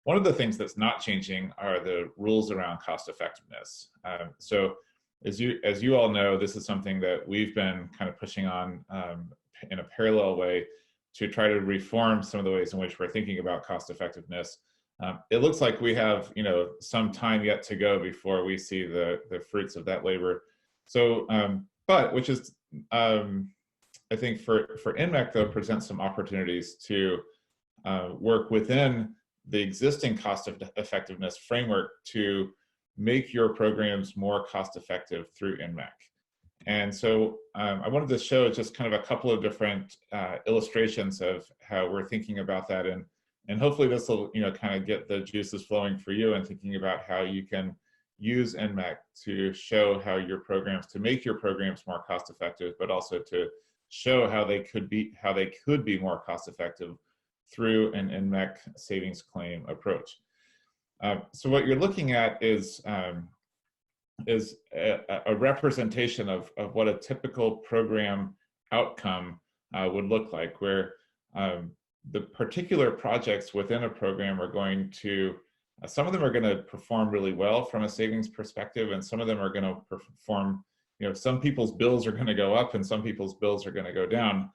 One of the things that's not changing are the rules around cost effectiveness. So as you all know, this is something that we've been kind of pushing on in a parallel way to try to reform some of the ways in which we're thinking about cost effectiveness. It looks like we have, some time yet to go before we see the fruits of that labor. So, but which is, I think for NMEC though, presents some opportunities to work within the existing cost effectiveness framework to make your programs more cost effective through NMEC. And so I wanted to show just kind of a couple of different illustrations of how we're thinking about that. And hopefully this will kind of get the juices flowing for you and thinking about how you can use NMEC to show how your programs, to make your programs more cost effective, but also to show how they could be more cost effective through an NMEC savings claim approach. So what you're looking at is a representation of what a typical program outcome would look like, where the particular projects within a program are going to, some of them are going to perform really well from a savings perspective, and some of them are going to perform, some people's bills are going to go up and some people's bills are going to go down.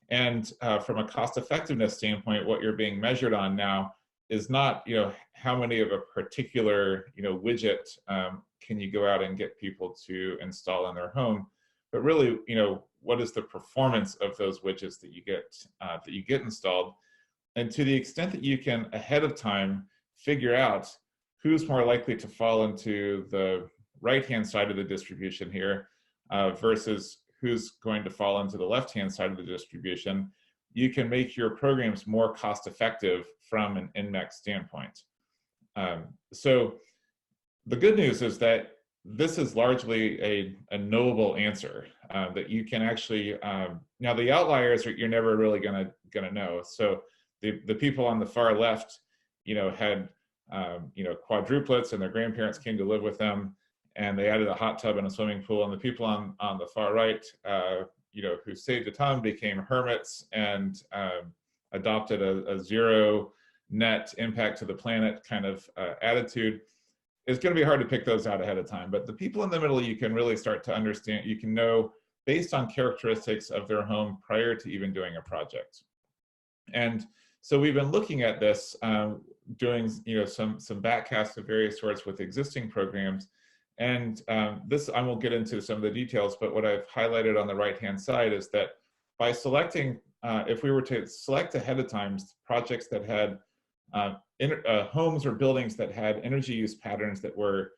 And from a cost effectiveness standpoint, what you're being measured on now is not, how many of a particular, widget can you go out and get people to install in their home, but really, what is the performance of those widgets that you get installed, and to the extent that you can ahead of time figure out who's more likely to fall into the right-hand side of the distribution here versus who's going to fall into the left-hand side of the distribution, you can make your programs more cost-effective from an NMEC standpoint. So the good news is that this is largely a knowable answer that you can actually, now the outliers you're never really gonna know. So the people on the far left, had quadruplets and their grandparents came to live with them, and they added a hot tub and a swimming pool. And the people on the far right, who saved a ton, became hermits and adopted a zero net impact to the planet kind of attitude. It's going to be hard to pick those out ahead of time. But the people in the middle, you can really start to understand, you can know based on characteristics of their home prior to even doing a project. And so we've been looking at this, doing some backcasts of various sorts with existing programs. And this, I won't get into some of the details, but what I've highlighted on the right-hand side is that by selecting, if we were to select ahead of time projects that had homes or buildings that had energy use patterns that were,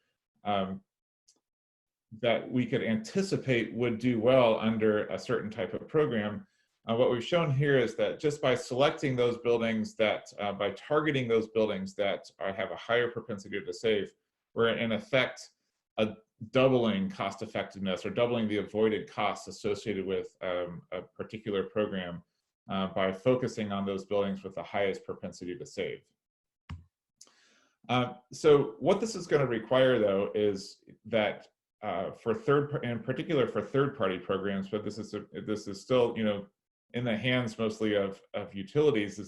that we could anticipate would do well under a certain type of program, what we've shown here is that just by selecting those buildings that, by targeting those buildings that have a higher propensity to save, we're in effect doubling cost effectiveness or doubling the avoided costs associated with a particular program by focusing on those buildings with the highest propensity to save. So what this is going to require, though, is that in particular for third-party programs, but this is still in the hands mostly of utilities,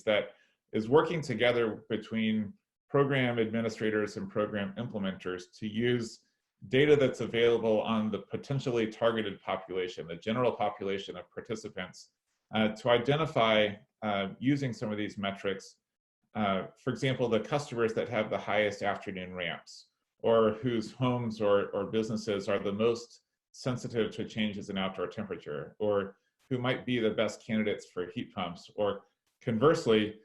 is working together between program administrators and program implementers to use data that's available on the potentially targeted population, the general population of participants, to identify, using some of these metrics, for example, the customers that have the highest afternoon ramps, or whose homes or businesses are the most sensitive to changes in outdoor temperature, or who might be the best candidates for heat pumps, or conversely,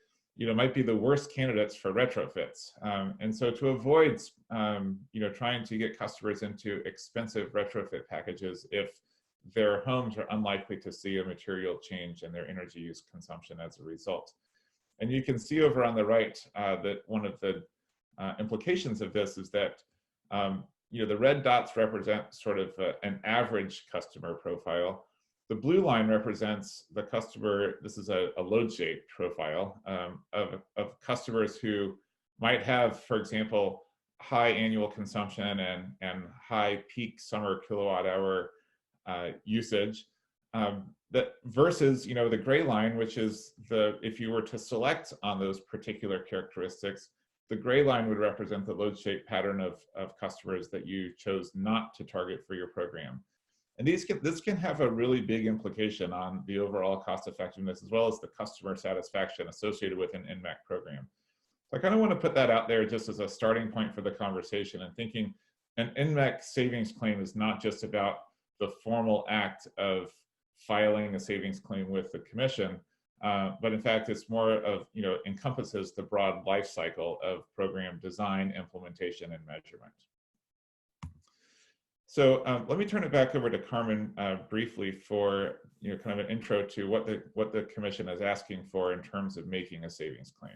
might be the worst candidates for retrofits. And so to avoid, trying to get customers into expensive retrofit packages if their homes are unlikely to see a material change in their energy use consumption as a result. And you can see over on the right that one of the implications of this is that, the red dots represent sort of an average customer profile. The blue line represents the customer, this is a load shade profile of customers who might have, for example, high annual consumption and high peak summer kilowatt hour usage. That versus, the gray line, which is if you were to select on those particular characteristics, the gray line would represent the load shape pattern of customers that you chose not to target for your program. And this can have a really big implication on the overall cost effectiveness as well as the customer satisfaction associated with an NMEC program. So I kind of want to put that out there just as a starting point for the conversation, and thinking an NMEC savings claim is not just about the formal act of filing a savings claim with the commission, but in fact, it's more of, encompasses the broad life cycle of program design, implementation, and measurement. So let me turn it back over to Carmen briefly for kind of an intro to what the commission is asking for in terms of making a savings claim.